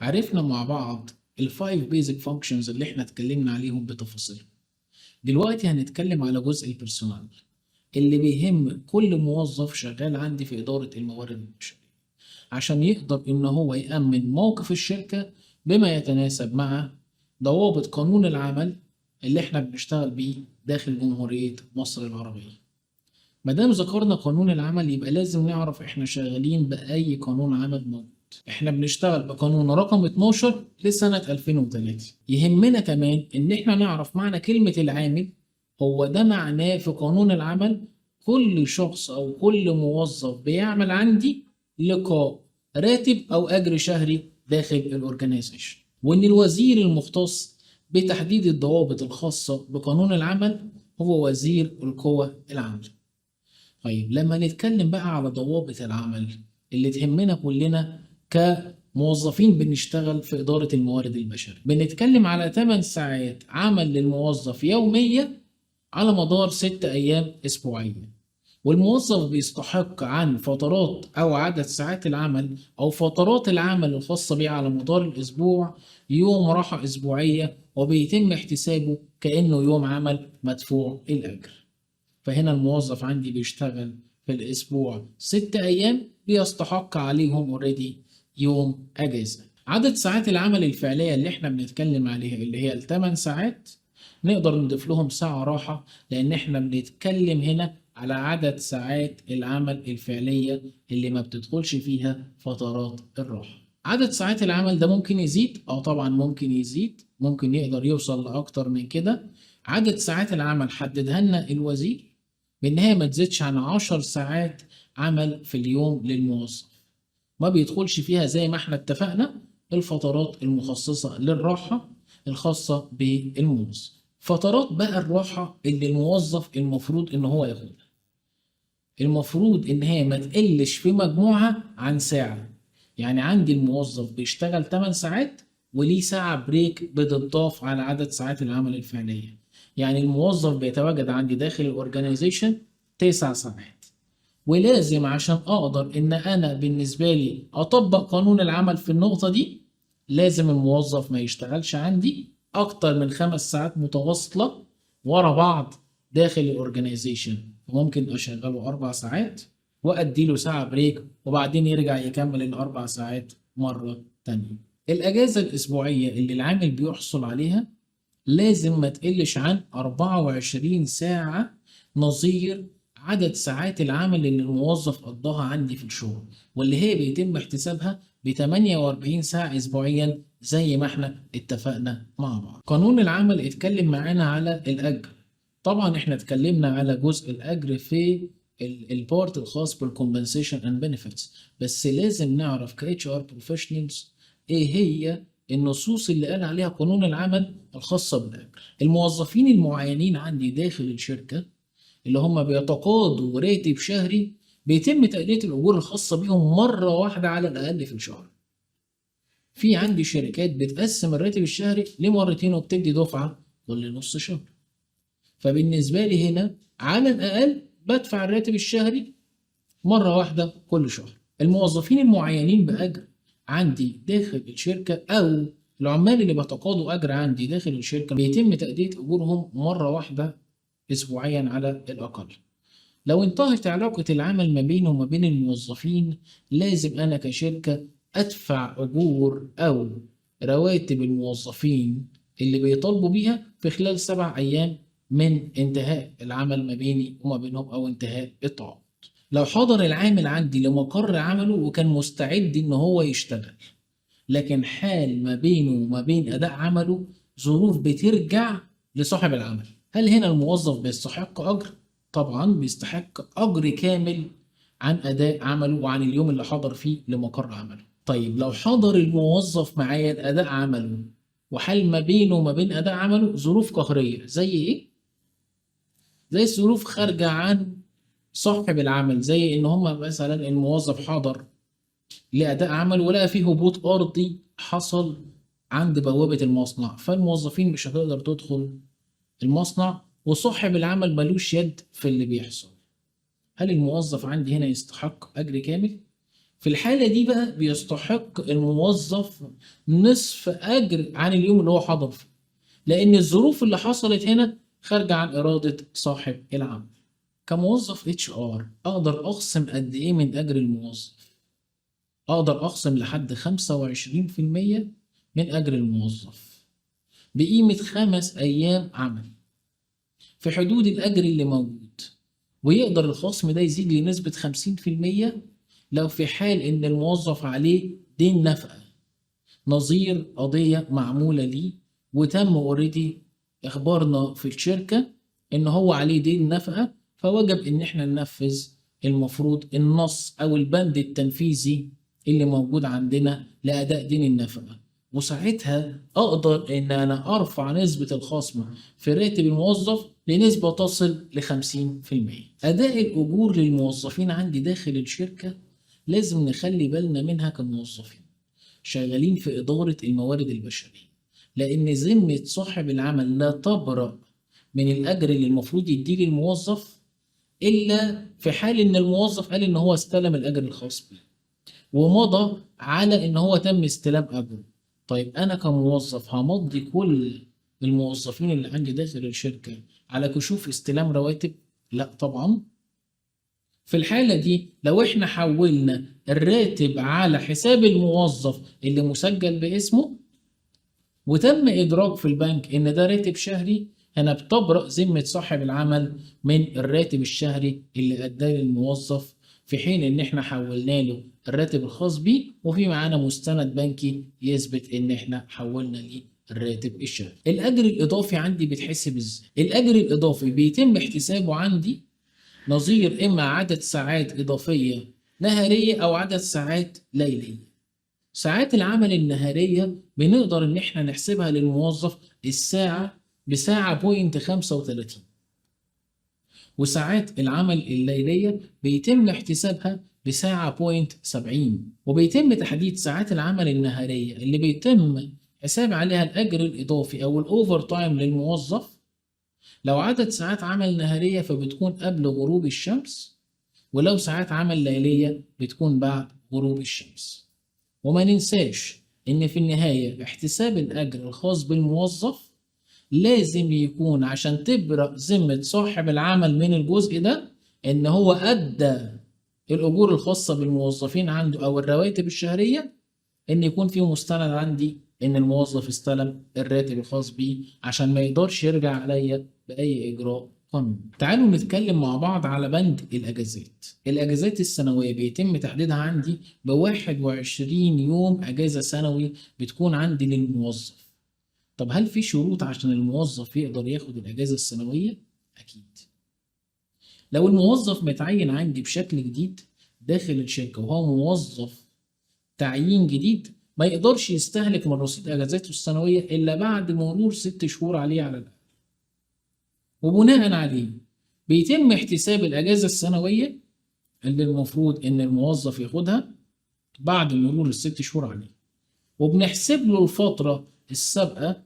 عرفنا مع بعض الفايف بيزك فانكشنز اللي احنا اتكلمنا عليهم بتفاصيل. دلوقتي هنتكلم على جزء البيرسونال اللي بيهم كل موظف شغال عندي في إدارة الموارد البشرية عشان يقدر إن هو يأمن موقف الشركة بما يتناسب مع ضوابط قانون العمل اللي احنا بنشتغل بيه داخل جمهورية مصر العربية. مادام ذكرنا قانون العمل يبقى لازم نعرف احنا شغالين بأي قانون عمل موجود. احنا بنشتغل بقانون رقم 12 لسنة 2003. يهمنا كمان ان احنا نعرف معنى كلمة العامل. هو ده معناه في قانون العمل كل شخص او كل موظف بيعمل عندي لقاء راتب او اجر شهري داخل الاورجنايزيشن، وان الوزير المختص بتحديد الضوابط الخاصة بقانون العمل هو وزير القوى العاملة. طيب لما نتكلم بقى على ضوابط العمل اللي تهمنا كلنا كموظفين بنشتغل في إدارة الموارد البشرية، بنتكلم على 8 ساعات عمل للموظف يومية على مدار 6 أيام أسبوعيا. والموظف بيستحق عن فترات أو عدد ساعات العمل أو فترات العمل الخاصة بيه على مدار الأسبوع يوم راحة أسبوعية، وبيتم احتسابه كأنه يوم عمل مدفوع الأجر. فهنا الموظف عندي بيشتغل في الأسبوع 6 أيام بيستحق عليهم اوريدي يوم أجازة. عدد ساعات العمل الفعلية اللي احنا بنتكلم عليها اللي هي ال8 ساعات نقدر نضيف لهم ساعة راحة، لأن احنا بنتكلم هنا على عدد ساعات العمل الفعلية اللي ما بتدخلش فيها فترات الراحة. عدد ساعات العمل ده ممكن يزيد، طبعا ممكن يزيد، ممكن يقدر يوصل لأكتر من كده. عدد ساعات العمل حددها لنا الوزير بإنها ما تزيدش عن 10 ساعات عمل في اليوم للموظف، ما بيدخلش فيها زي ما احنا اتفقنا الفترات المخصصة للراحة الخاصة بالموظف. فترات بقى الراحة اللي الموظف المفروض إن هو ياخدها، المفروض إن هي ما تقلش في مجموعها عن ساعة. يعني عندي الموظف بيشتغل 8 ساعات وليه ساعة بريك بتضاف على عدد ساعات العمل الفعلية. يعني الموظف بيتواجد عندي داخل الأورجانيزيشن 9 ساعات، ولازم عشان أقدر إن أنا بالنسبة لي أطبق قانون العمل في النقطة دي لازم الموظف ما يشتغلش عندي أكتر من 5 ساعات متواصلة ورا بعض داخل الأورجانيزيشن. ممكن أشغله 4 ساعات وأديله ساعة بريك وبعدين يرجع يكمل ال4 ساعات مرة تانية. الأجازة الأسبوعية اللي العامل بيحصل عليها لازم ما تقلش عن 24 ساعة، نظير عدد ساعات العمل اللي الموظف قضاها عندي في الشغل، واللي هي بيتم احتسابها ب 48 ساعة أسبوعيا زي ما احنا اتفقنا مع بعض. قانون العمل اتكلم معانا على الأجر. طبعا احنا اتكلمنا على جزء الأجر في البارت الخاص بالكومبنسيشن اند بنفيتس، بس لازم نعرف ك HR بروفيشنالز ايه هي النصوص اللي قال عليها قانون العمل الخاصة بالأجر. الموظفين المعينين عندي داخل الشركة اللي هم بيتقاضوا راتب شهري بيتم تأدية الأجور الخاصة بيهم مرة واحدة على الأقل في الشهر. في عندي شركات بتقسم الراتب الشهري لمرتين وبتدي دفعة كل نص شهر. فبالنسبة لي هنا على الأقل بدفع الراتب الشهري مرة واحدة كل شهر. الموظفين المعينين بأجر عندي داخل الشركة أو العمال اللي بتقاضوا أجر عندي داخل الشركة بيتم تأدية أجورهم مرة واحدة أسبوعيا على الأقل. لو انتهت علاقة العمل ما بينه وما بين الموظفين لازم أنا كشركة أدفع أجور أو رواتب الموظفين اللي بيطالبوا بيها في خلال 7 أيام من انتهاء العمل ما بيني وما بينهم أو انتهاء التعاقد. لو حضر العامل عندي لمقر عمله وكان مستعد إن هو يشتغل، لكن حال ما بينه وما بين أداء عمله ظروف بترجع لصاحب العمل، هل هنا الموظف بيستحق أجر؟ طبعا بيستحق أجر كامل عن أداء عمله وعن اليوم اللي حضر فيه لمقر عمله. طيب لو حضر الموظف معايا لأداء عمله وحال ما بينه وما بين أداء عمله ظروف قهرية زي إيه؟ زي ظروف خارجة عن صاحب العمل، زي إن هما مثلا الموظف حضر لأداء عمل ولقى فيه هبوط أرضي حصل عند بوابة المصنع، فالموظفين مش هتقدر تدخل المصنع وصاحب العمل ملوش يد في اللي بيحصل. هل الموظف عندي هنا يستحق أجر كامل؟ في الحالة دي بقى بيستحق الموظف نصف أجر عن اليوم اللي هو حضر فيه، لأن الظروف اللي حصلت هنا خارجة عن إرادة صاحب العمل. كموظف HR أقدر أقسم قد إيه من أجر الموظف؟ أقدر أقسم لحد 25% من أجر الموظف بقيمة 5 أيام عمل في حدود الأجر اللي موجود، ويقدر الخصم ده يزيد لنسبة 50% لو في حال إن الموظف عليه دين نفقة نظير قضية معمولة ليه وتم اوريدي إخبارنا في الشركة إن هو عليه دين نفقة، فوجب إن إحنا ننفذ المفروض النص أو البند التنفيذي اللي موجود عندنا لأداء دين النفقة. وساعتها أقدر إن أنا أرفع نسبة الخصم في راتب الموظف لنسبة تصل ل50%. أداء الأجور للموظفين عندي داخل الشركة لازم نخلي بالنا منها كموظفين شغالين في إدارة الموارد البشرية، لأن ذمة صاحب العمل لا تبرأ من الأجر اللي المفروض يديه للموظف إلا في حال إن الموظف قال إن هو استلم الأجر الخاص بيه ومضى على إن هو تم استلام أجره. طيب أنا كموظف همضي كل الموظفين اللي عندي داخل الشركة على كشوف استلام رواتب؟ لا طبعا. في الحالة دي لو احنا حولنا الراتب على حساب الموظف اللي مسجل باسمه وتم إدراك في البنك إن ده راتب شهري، هنا بتبرأ ذمة صاحب العمل من الراتب الشهري اللي أداه للموظف، في حين إن احنا حولنا له الراتب الخاص بيه وفي معانا مستند بنكي يثبت إن احنا حولنا ليه الراتب الشهري. الأجر الإضافي عندي بيتحسب إزاي؟ الأجر الإضافي بيتم احتسابه عندي نظير إما عدد ساعات إضافية نهارية أو عدد ساعات ليلية. ساعات العمل النهارية بنقدر إن إحنا نحسبها للموظف الساعة بساعة بوينت 35، وساعات العمل الليلية بيتم احتسابها بساعة بوينت 70، وبيتم تحديد ساعات العمل النهارية اللي بيتم حساب عليها الأجر الإضافي أو الأوفر تايم للموظف. لو عدد ساعات عمل نهارية فبتكون قبل غروب الشمس، ولو ساعات عمل ليلية بتكون بعد غروب الشمس. وما ننساش إن في النهاية احتساب الأجر الخاص بالموظف لازم يكون عشان تبرأ ذمة صاحب العمل من الجزء ده إن هو أدى الأجور الخاصة بالموظفين عنده أو الرواتب الشهرية، إن يكون في مستند عندي إن الموظف استلم الراتب الخاص بيه عشان ما يقدرش يرجع عليا بأي إجراء قانوني. تعالوا نتكلم مع بعض على بند الأجازات. الأجازات السنوية بيتم تحديدها عندي ب21 يوم أجازة سنوي بتكون عندي للموظف. طب هل في شروط عشان الموظف يقدر ياخد الأجازة السنوية؟ أكيد. لو الموظف متعين عندي بشكل جديد داخل الشركة وهو موظف تعيين جديد، ما يقدرش يستهلك من رصيد اجازاته السنويه الا بعد مرور 6 شهور عليه على الاقل. وبناء عليه بيتم احتساب الاجازه السنويه اللي المفروض ان الموظف ياخدها بعد مرور ال6 شهور عليه، وبنحسب له الفتره السابقه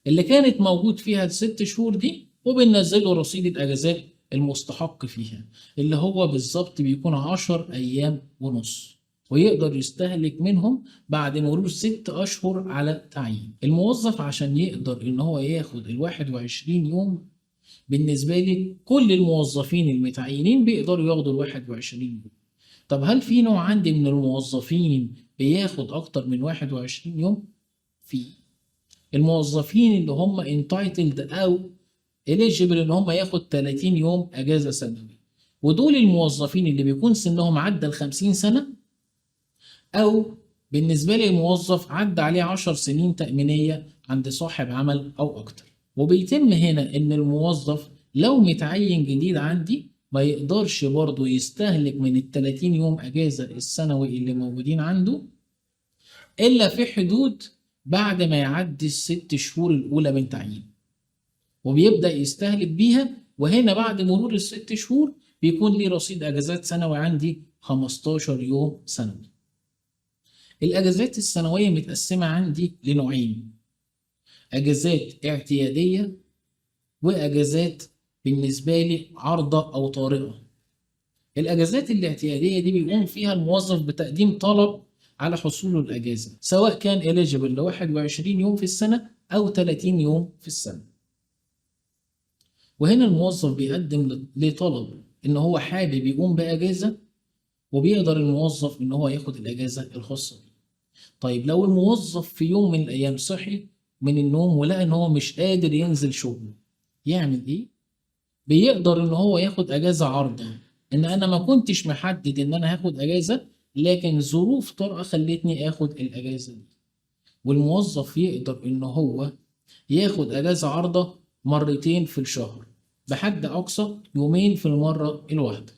اللي كانت موجود فيها ال6 شهور دي، وبننزل له رصيد الاجازات المستحق فيها اللي هو بالظبط بيكون 10 ايام ونص، ويقدر يستهلك منهم بعد مرور 6 أشهر على تعيين. الموظف عشان يقدر إن هو ياخد ال21 يوم، بالنسبة لي كل الموظفين المتعينين بيقدروا ياخدوا ال21 يوم. طب هل في نوع عندي من الموظفين بياخد أكتر من 21 يوم؟ في الموظفين اللي هم entitled أو eligible إن هم ياخد 30 يوم أجازة سنوية، ودول الموظفين اللي بيكون سنهم عدى ال50 سنة، أو بالنسبة لي الموظف عدى عليه 10 سنين تأمينية عند صاحب عمل أو أكتر. وبيتم هنا إن الموظف لو متعين جديد عندي ما يقدرش برضه يستهلك من ال30 يوم أجازة السنوي اللي موجودين عنده إلا في حدود بعد ما يعدي ال6 شهور الأولى من تعيين، وبيبدأ يستهلك بيها. وهنا بعد مرور ال6 شهور بيكون لي رصيد أجازات سنوي عندي 15 يوم سنوي. الأجازات السنوية متقسمة عندي لنوعين: أجازات اعتيادية وأجازات بالنسبة لي عارضة أو طارئة. الأجازات الاعتيادية دي بيقوم فيها الموظف بتقديم طلب على حصوله الأجازة، سواء كان eligible ل 21 يوم في السنة أو 30 يوم في السنة. وهنا الموظف بيقدم لطلب إن هو حابب يقوم بأجازة، وبيقدر الموظف إن هو ياخد الأجازة الخاصة بيه. طيب لو الموظف في يوم من الأيام صحي من النوم ولقى إن هو مش قادر ينزل شغله، يعمل إيه؟ بيقدر إن هو ياخد أجازة عارضة، إن أنا ما كنتش محدد إن أنا هاخد أجازة، لكن ظروف طارئة خلتني آخد الأجازة دي. والموظف يقدر إن هو ياخد أجازة عارضة مرتين في الشهر، بحد أقصى يومين في المرة الواحدة.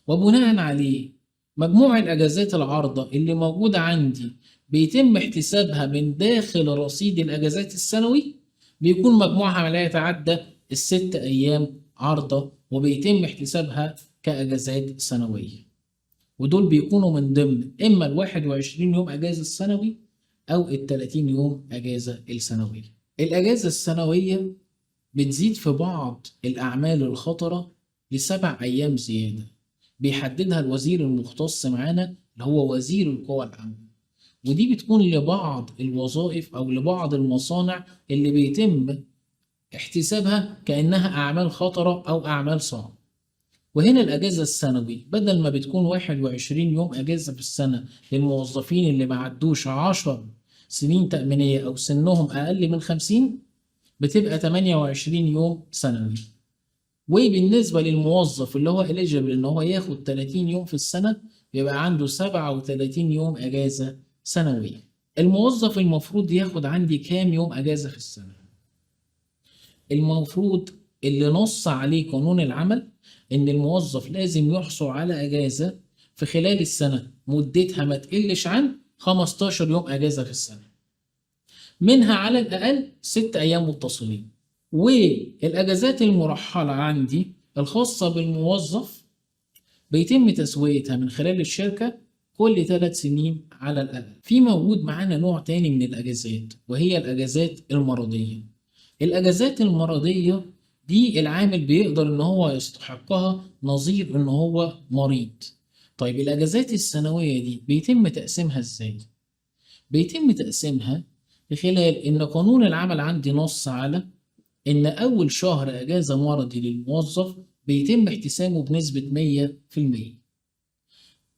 وبناء عليه مجموع الأجازات العارضة اللي موجودة عندي بيتم احتسابها من داخل رصيد الأجازات السنوي، بيكون مجموعها لا يتعدى الست أيام عارضة، وبيتم احتسابها كأجازات سنوية. ودول بيكونوا من ضمن إما ال21 يوم أجازة السنوي أو ال30 يوم أجازة السنوية. الأجازة السنوية بتزيد في بعض الأعمال الخطرة ل7 أيام زيادة، بيحددها الوزير المختص معانا اللي هو وزير القوى العامة. ودي بتكون لبعض الوظائف أو لبعض المصانع اللي بيتم احتسابها كأنها أعمال خطرة أو أعمال صعبة. وهنا الأجازة السنوي بدل ما بتكون 21 يوم أجازة في السنة للموظفين اللي ما عدوش 10 سنين تأمينية أو سنهم أقل من 50، بتبقى 28 يوم سنوي. وبالنسبة للموظف اللي هو eligible إن هو ياخد 30 يوم في السنة، بيبقى عنده 37 يوم أجازة سنوية. الموظف المفروض ياخد عندي كام يوم أجازة في السنة؟ المفروض اللي نص عليه قانون العمل إن الموظف لازم يحصل على أجازة في خلال السنة مدتها ما تقلش عن 15 يوم أجازة في السنة، منها على الأقل 6 أيام متصلين. والأجازات المرحلة عندي الخاصة بالموظف بيتم تسويتها من خلال الشركة كل 3 سنين على الأقل. في موجود معانا نوع تاني من الأجازات، وهي الأجازات المرضية. الأجازات المرضية دي العامل بيقدر إن هو يستحقها نظير إن هو مريض. طيب الأجازات السنوية دي بيتم تقسيمها إزاي؟ بيتم تقسيمها في خلال إن قانون العمل عندي نص على إن أول شهر أجازة مرضي للموظف بيتم احتسابه بنسبة 100%.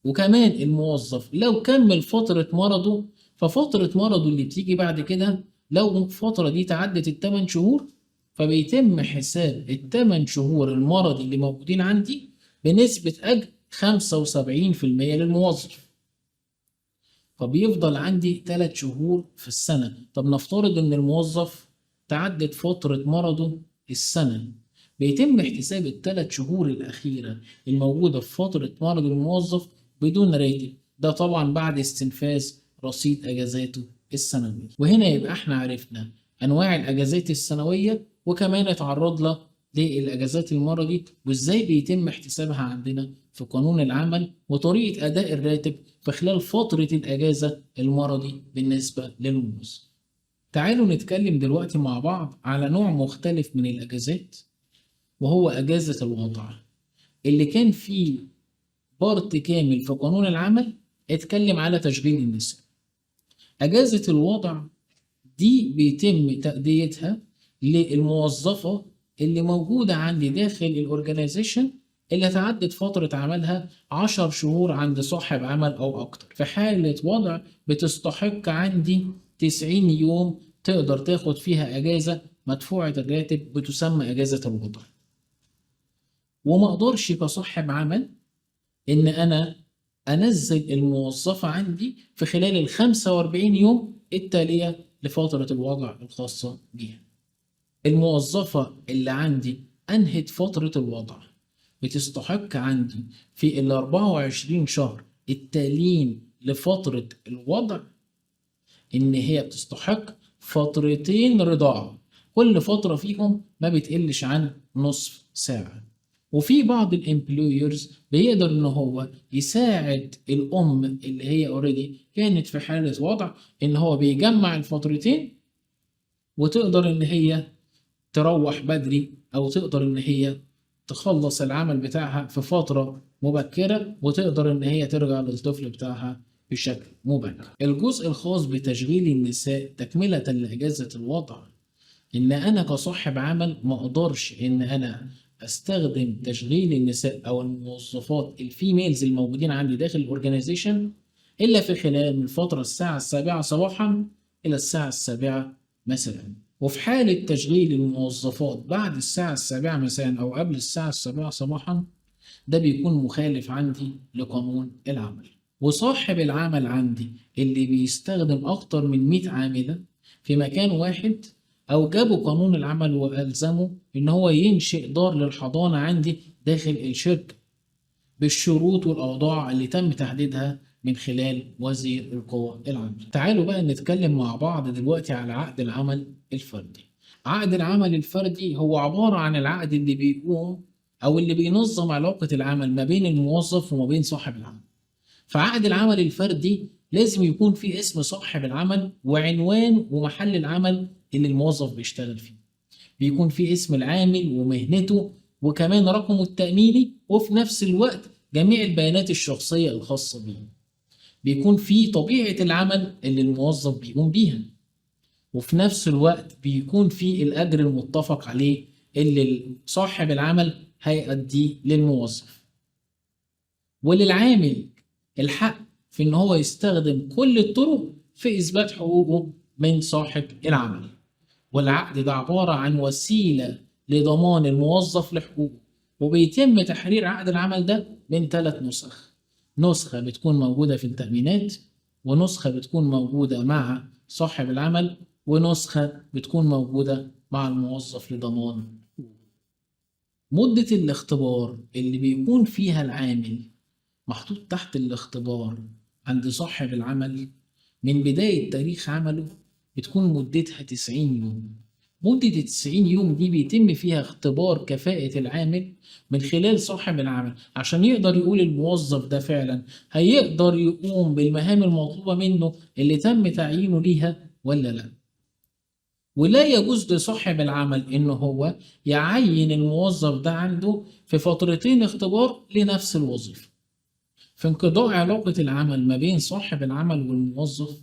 وكمان الموظف لو كمل فترة مرضه، ففترة مرضه اللي بتيجي بعد كده لو الفترة دي تعدت ال8 شهور، فبيتم حساب ال8 شهور المرضي اللي موجودين عندي بنسبة أجر 75% للموظف. فبيفضل عندي 3 شهور في السنة. طب نفترض إن الموظف تعدت فترة مرضه السنة، بيتم احتساب ال3 شهور الأخيرة الموجودة في فترة مرض الموظف بدون راتب، ده طبعا بعد استنفاذ رصيد أجازاته السنوية. وهنا يبقى احنا عرفنا أنواع الأجازات السنوية، وكمان اتعرض لها للأجازات المرضي وإزاي بيتم احتسابها عندنا في قانون العمل، وطريقة أداء الراتب في خلال فترة الأجازة المرضي بالنسبة للموظف. تعالوا نتكلم دلوقتي مع بعض على نوع مختلف من الأجازات، وهو أجازة الوضع، اللي كان فيه بارت كامل في قانون العمل اتكلم على تشغيل النساء. أجازة الوضع دي بيتم تأديتها للموظفة اللي موجودة عندي داخل الأورجانيزيشن اللي تعدت فترة عملها 10 شهور عند صاحب عمل أو أكتر. في حالة وضع بتستحق عندي 90 يوم تقدر تاخد فيها أجازة مدفوعة الراتب، بتسمى أجازة الوضع. وما أقدرش كصاحب عمل إن أنا أنزل الموظفة عندي في خلال ال45 يوم التالية لفترة الوضع الخاصة بيها. الموظفة اللي عندي أنهت فترة الوضع بتستحق عندي في ال24 شهر التاليين لفترة الوضع إن هي بتستحق فترتين رضاعة، كل فترة فيهم ما بتقلش عن نصف ساعة. وفي بعض الامبلويرز بيقدر ان هو يساعد الام اللي هي اوريدي كانت في حالة وضع ان هو بيجمع الفترتين، وتقدر ان هي تروح بدري او تقدر ان هي تخلص العمل بتاعها في فترة مبكرة وتقدر إن هي ترجع للطفل بتاعها بشكل مبكر. الجزء الخاص بتشغيل النساء تكملة لإجازة الوضع، إن أنا كصاحب عمل ما أقدرش إن أنا أستخدم تشغيل النساء أو الموظفات الفيميلز الموجودين عندي داخل الأورجنايزيشن إلا في خلال من الفترة الساعة 7 صباحا إلى الساعة 7 مساء. وفي حالة تشغيل الموظفات بعد الساعة 7 مساء أو قبل الساعة 7 صباحا، ده بيكون مخالف عندي لقانون العمل. وصاحب العمل عندي اللي بيستخدم أكتر من 100 عاملة في مكان واحد، أو جابوا قانون العمل وألزموا إن هو ينشئ دار للحضانة عندي داخل الشركة بالشروط والأوضاع اللي تم تحديدها من خلال وزير القوى العاملة. تعالوا بقى نتكلم مع بعض دلوقتي على عقد العمل الفردي. عقد العمل الفردي هو عبارة عن العقد اللي بيقوم أو اللي بينظم علاقة العمل ما بين الموظف وما بين صاحب العمل. فعقد العمل الفردي لازم يكون فيه اسم صاحب العمل وعنوان ومحل العمل اللي الموظف بيشتغل فيه. بيكون فيه اسم العامل ومهنته وكمان رقمه التأميني، وفي نفس الوقت جميع البيانات الشخصية الخاصة بيه. بيكون فيه طبيعة العمل اللي الموظف بيقوم بيها، وفي نفس الوقت بيكون فيه الأجر المتفق عليه اللي صاحب العمل هيأديه للموظف. وللعامل الحق في إن هو يستخدم كل الطرق في إثبات حقوقه من صاحب العمل. والعقد ده عبارة عن وسيلة لضمان الموظف لحقوقه، وبيتم تحرير عقد العمل ده من 3 نسخ. نسخة بتكون موجودة في التأمينات، ونسخة بتكون موجودة مع صاحب العمل، ونسخة بتكون موجودة مع الموظف لضمان. مدة الاختبار اللي بيكون فيها العامل محطوط تحت الاختبار عند صاحب العمل من بداية تاريخ عمله بتكون مدتها 90 يوم. مدة 90 يوم دي بيتم فيها اختبار كفاءة العامل من خلال صاحب العمل عشان يقدر يقول الموظف ده فعلا هيقدر يقوم بالمهام المطلوبة منه اللي تم تعيينه ليها ولا لا. ولا يجوز لصاحب العمل إن هو يعين الموظف ده عنده في فترتين اختبار لنفس الوظيفة. في انقضاء علاقة العمل ما بين صاحب العمل والموظف،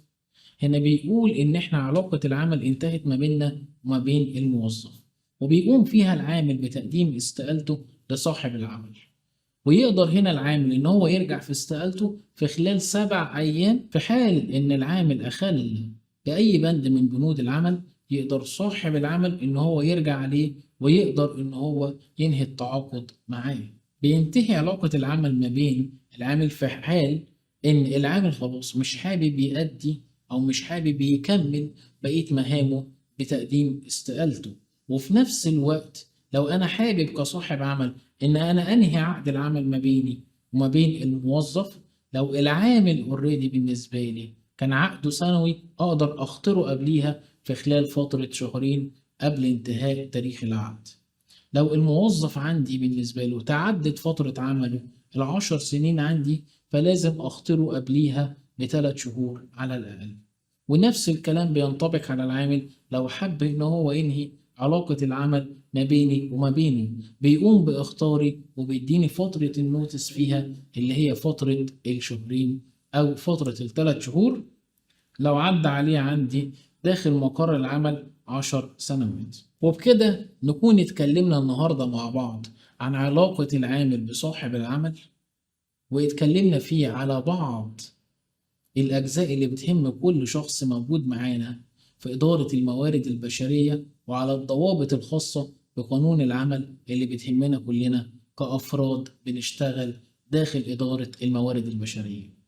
هنا بيقول إن إحنا علاقة العمل انتهت ما بيننا وما بين الموظف، وبيقوم فيها العامل بتقديم استقالته لصاحب العمل. ويقدر هنا العامل إن هو يرجع في استقالته في خلال 7 أيام. في حال إن العامل أخل بأي بند من بنود العمل، يقدر صاحب العمل إن هو يرجع عليه ويقدر إن هو ينهي التعاقد معاه. بينتهي علاقة العمل ما بين العامل في حال إن العامل خلاص مش حابب يأدي أو مش حابب يكمل بقية مهامه بتقديم استقالته. وفي نفس الوقت لو أنا حابب كصاحب عمل إن أنا أنهي عقد العمل ما بيني وما بين الموظف، لو العامل اوريدي بالنسبة لي كان عقده سنوي، أقدر أخطره قبليها في خلال فترة 2 قبل انتهاء تاريخ العقد. لو الموظف عندي بالنسبة له تعدت فترة عمله 10 سنين عندي، فلازم أخطره قبليها ب3 على الأقل. ونفس الكلام بينطبق على العامل لو حب إن هو ينهي علاقة العمل ما بيني وما بينه، بيقوم بإخطاري وبيديني فترة النوتس فيها اللي هي فترة 2 أو فترة ال3 لو عدى عليه عندي داخل مقر العمل 10 سنوات. وبكده نكون اتكلمنا النهاردة مع بعض عن علاقة العامل بصاحب العمل، واتكلمنا فيه على بعض الأجزاء اللي بتهم كل شخص موجود معانا في إدارة الموارد البشرية، وعلى الضوابط الخاصة بقانون العمل اللي بتهمنا كلنا كأفراد بنشتغل داخل إدارة الموارد البشرية.